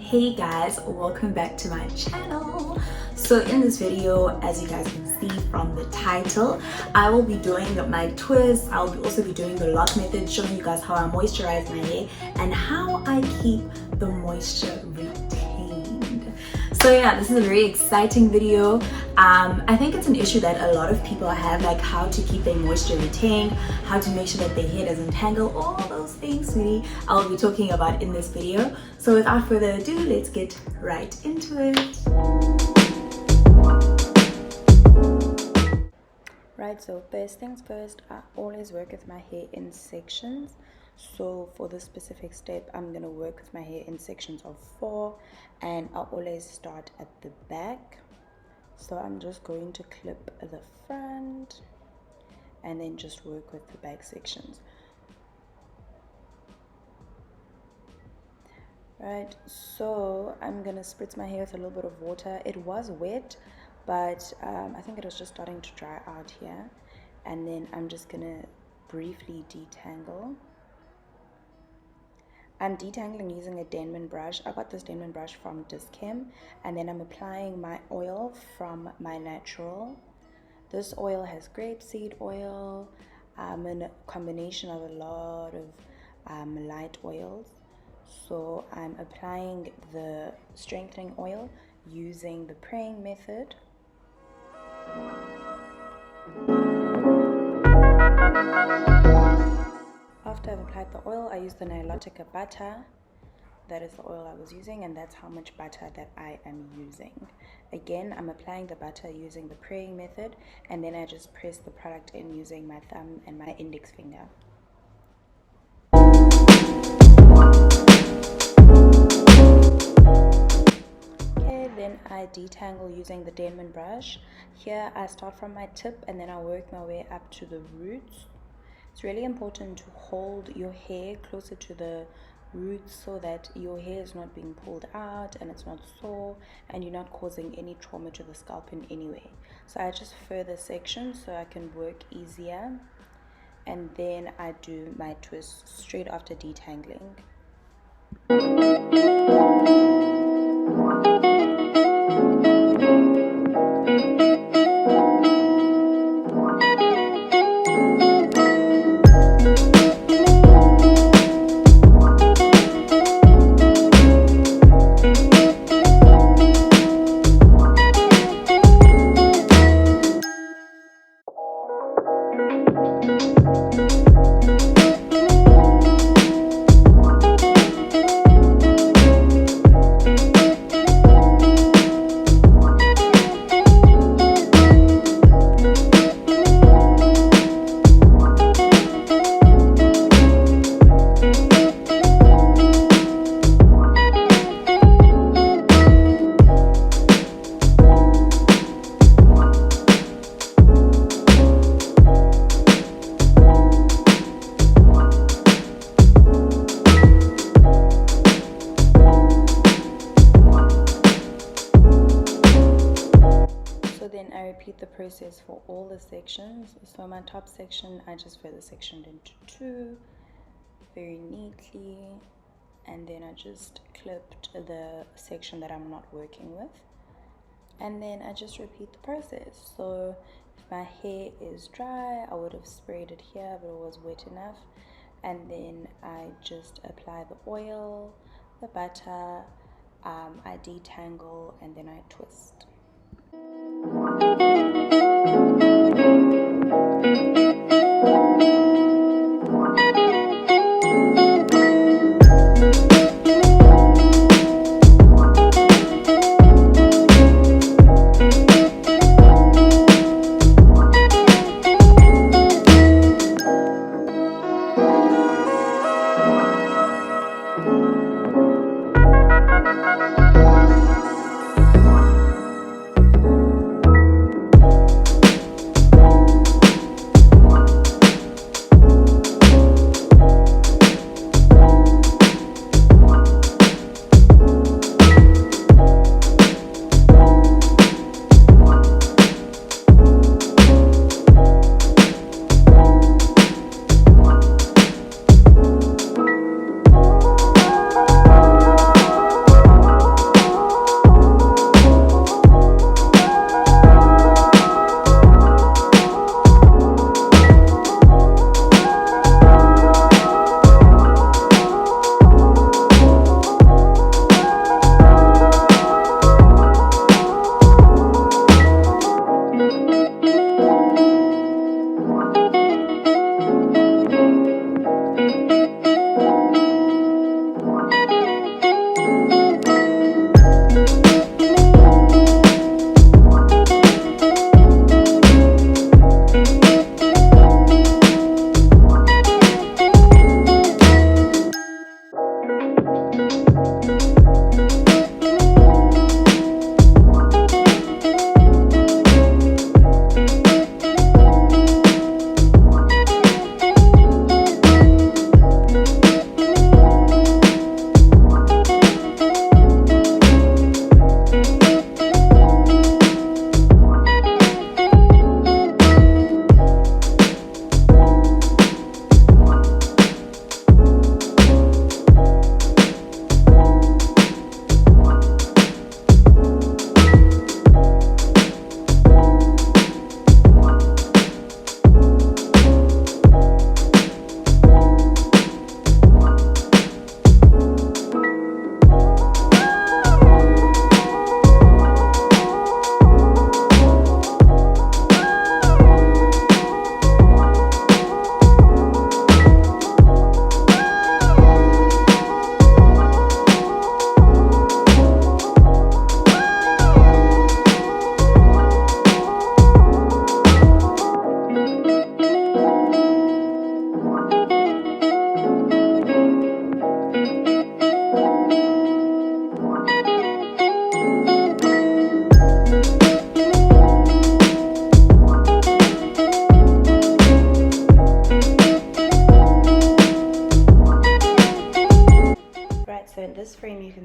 Hey guys, welcome back to my channel. So in this video, as you guys can see from the title, I will be doing my twist. I'll also be doing the lock method, showing you guys how I moisturize my hair and how I keep the moisture retained. So yeah, this is a very exciting video. I think it's an issue that a lot of people have, like how to keep their moisture retained, how to make sure that their hair doesn't tangle, all those things really I'll be talking about in this video. So without further ado, let's get right into it. Right, so first things first, I always work with my hair in sections. So for this specific step, I'm going to work with my hair in sections of 4, and I'll always start at the back. So I'm just going to clip the front and then just work with the back sections. Right, so I'm going to spritz my hair with a little bit of water. It was wet, but I think it was just starting to dry out here. And then I'm just going to briefly detangle. I'm detangling using a Denman brush. I got this Denman brush from Dischem, and then I'm applying my oil from my natural. This oil has grapeseed oil, and a combination of a lot of light oils. So I'm applying the strengthening oil using the praying method. After I've applied the oil, I use the Nilotiqua butter. That is the oil I was using, and that's how much butter that I am using. Again, I'm applying the butter using the praying method, and then I just press the product in using my thumb and my index finger. Okay, then I detangle using the Denman brush. Here I start from my tip and then I work my way up to the roots. It's really important to hold your hair closer to the roots so that your hair is not being pulled out and it's not sore and you're not causing any trauma to the scalp in any way. So I just further section so I can work easier, and then I do my twist straight after detangling. The process for all the sections. So my top section, I just further sectioned into 2 very neatly, and then I just clipped the section that I'm not working with, and then I just repeat the process. So if my hair is dry, I would have sprayed it here, but it was wet enough, and then I just apply the oil, the butter, I detangle, and then I twist.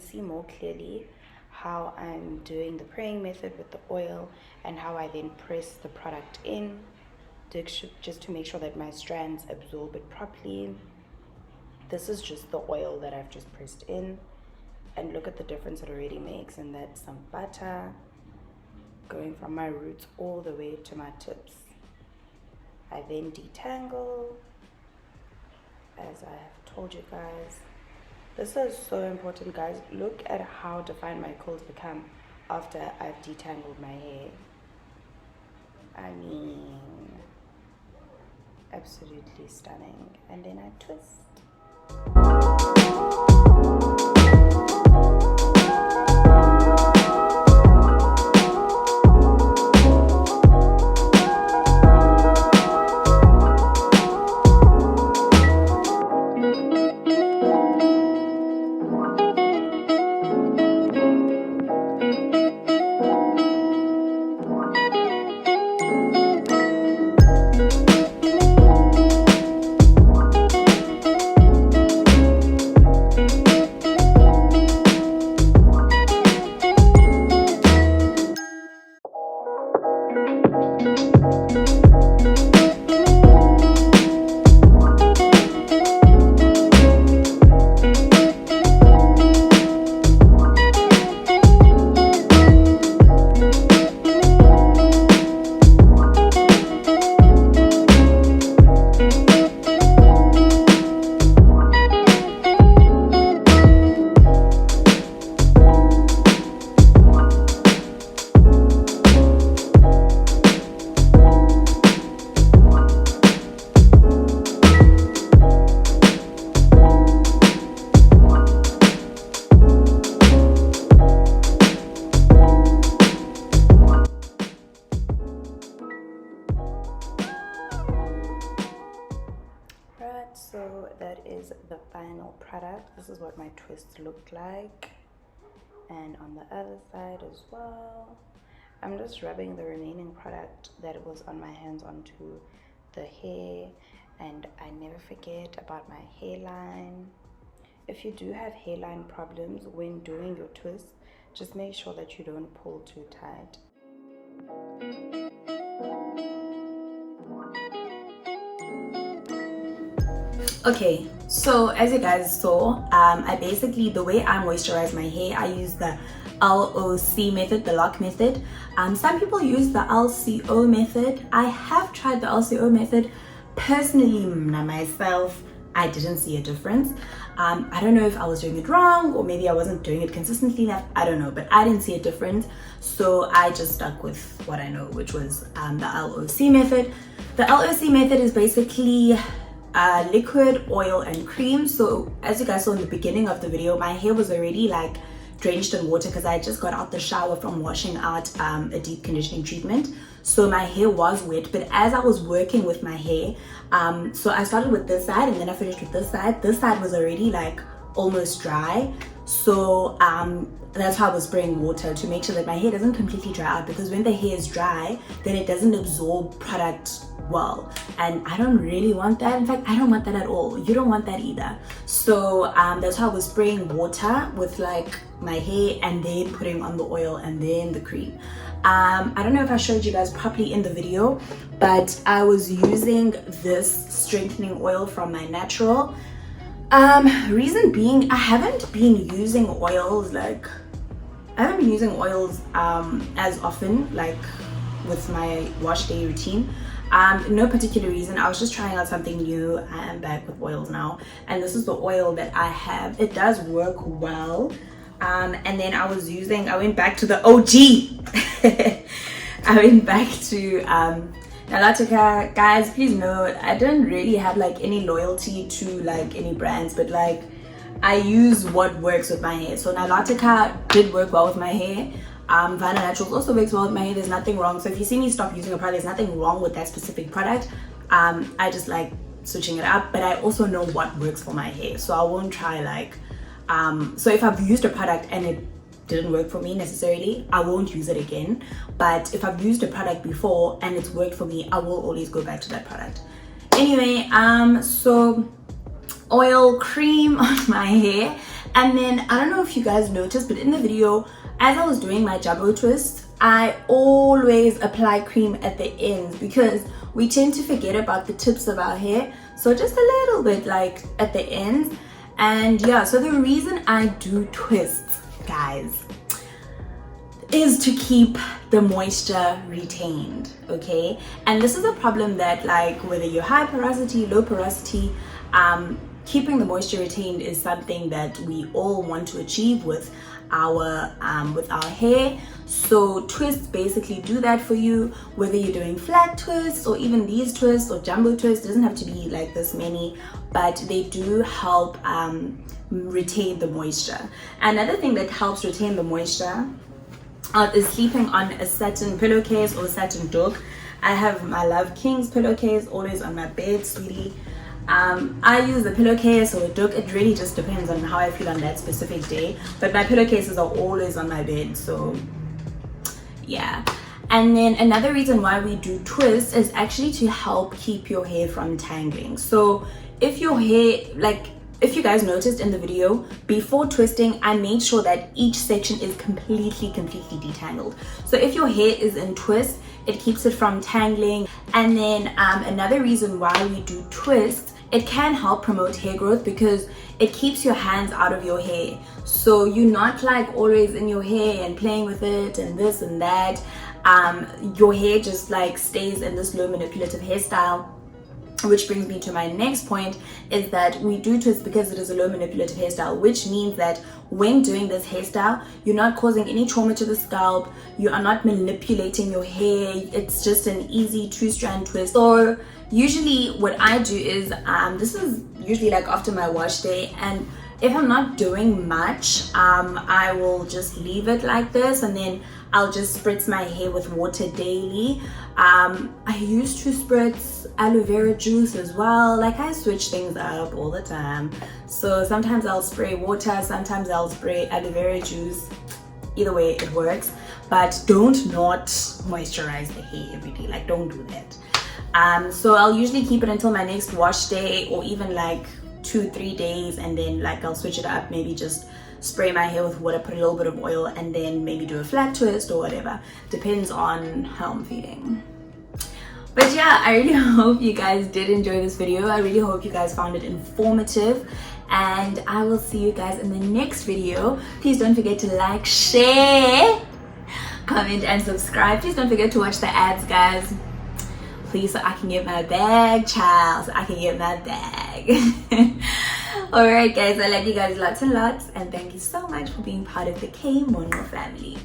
see more clearly how I'm doing the praying method with the oil and how I then press the product in just to make sure that my strands absorb it properly. This is just the oil that I've just pressed in, and look at the difference it already makes. And that's some butter going from my roots all the way to my tips. I then detangle, as I have told you guys. This is so important, guys. Look at how defined my curls become after I've detangled my hair. I mean, absolutely stunning. And then I twist. So that is the final product. This is what my twist looked like, and on the other side as well. I'm just rubbing the remaining product that was on my hands onto the hair, and I never forget about my hairline. If you do have hairline problems when doing your twist, just make sure that you don't pull too tight. Okay, so as you guys saw, I basically, the way I moisturize my hair, I use the LOC method, the lock method. Some people use the LCO method. I have tried the LCO method. Personally, myself, I didn't see a difference. I don't know if I was doing it wrong, or maybe I wasn't doing it consistently enough. I don't know, but I didn't see a difference. So I just stuck with what I know, which was the LOC method. The LOC method is basically liquid, oil, and cream. So as you guys saw in the beginning of the video, my hair was already like drenched in water because I just got out the shower from washing out a deep conditioning treatment. So my hair was wet, but as I was working with my hair, so I started with this side and then I finished with this side. This side was already like almost dry. So that's how I was spraying water to make sure that my hair doesn't completely dry out, because when the hair is dry, then it doesn't absorb product well, and I don't really want that. In fact, I don't want that at all. You don't want that either. So that's how I was spraying water with like my hair and then putting on the oil and then the cream. I don't know if I showed you guys properly in the video, but I was using this strengthening oil from my natural. Reason being, I haven't been using oils as often, like with my wash day routine. No particular reason. I was just trying out something new. I am back with oils now, and this is the oil that I have. It does work well. And then I went back to the OG. I went back to Nilotiqua. Guys, please note, I don't really have like any loyalty to like any brands, but like I use what works with my hair. So Nilotiqua did work well with my hair. Vanna Naturals also works well with my hair. There's nothing wrong. So if you see me stop using a product, there's nothing wrong with that specific product. I just like switching it up, but I also know what works for my hair. So I won't try like, so if I've used a product and it didn't work for me necessarily, I won't use it again. But if I've used a product before and it's worked for me, I will always go back to that product. Anyway, so oil, cream on my hair, And then I don't know if you guys noticed, but in the video, as I was doing my jumbo twist, I always apply cream at the ends because we tend to forget about the tips of our hair. So just a little bit like at the ends. And yeah, so the reason I do twists, guys, is to keep the moisture retained, okay? And this is a problem that, like, whether you're high porosity, low porosity, keeping the moisture retained is something that we all want to achieve with our hair. So twists basically do that for you, whether you're doing flat twists or even these twists or jumbo twists. It doesn't have to be like this many, but they do help retain the moisture. Another thing that helps retain the moisture is sleeping on a satin pillowcase or satin doek. I have my Love King's pillowcase always on my bed, sweetie. I use a pillowcase or a doek. It really just depends on how I feel on that specific day, but my pillowcases are always on my bed, so yeah. And then another reason why we do twists is actually to help keep your hair from tangling. So if your hair, like, if you guys noticed in the video, before twisting, I made sure that each section is completely detangled. So if your hair is in twist, it keeps it from tangling. And then another reason why we do twists, it can help promote hair growth because it keeps your hands out of your hair. So you're not like always in your hair and playing with it and this and that. Your hair just like stays in this low manipulative hairstyle. Which brings me to my next point, is that we do twist because it is a low manipulative hairstyle, which means that when doing this hairstyle, you're not causing any trauma to the scalp, you are not manipulating your hair, it's just an easy 2-strand twist. So usually what I do is, this is usually like after my wash day, and if I'm not doing much, I will just leave it like this, and then I'll just spritz my hair with water daily. I used to spritz aloe vera juice as well. Like, I switch things up all the time. So sometimes I'll spray water, sometimes I'll spray aloe vera juice. Either way, it works. But don't not moisturize the hair every day. Like, don't do that. So I'll usually keep it until my next wash day, or even like 2-3 days, and then like I'll switch it up, maybe just spray my hair with water, put a little bit of oil, and then maybe do a flat twist or whatever. Depends on how I'm feeling. But yeah, I really hope you guys did enjoy this video. I really hope you guys found it informative, and I will see you guys in the next video. Please don't forget to like, share, comment, and subscribe. Please don't forget to watch the ads, guys. Please, so I can get my bag, child. So I can get my bag. Alright guys, I love you guys lots and lots, and thank you so much for being part of the K Monqo family.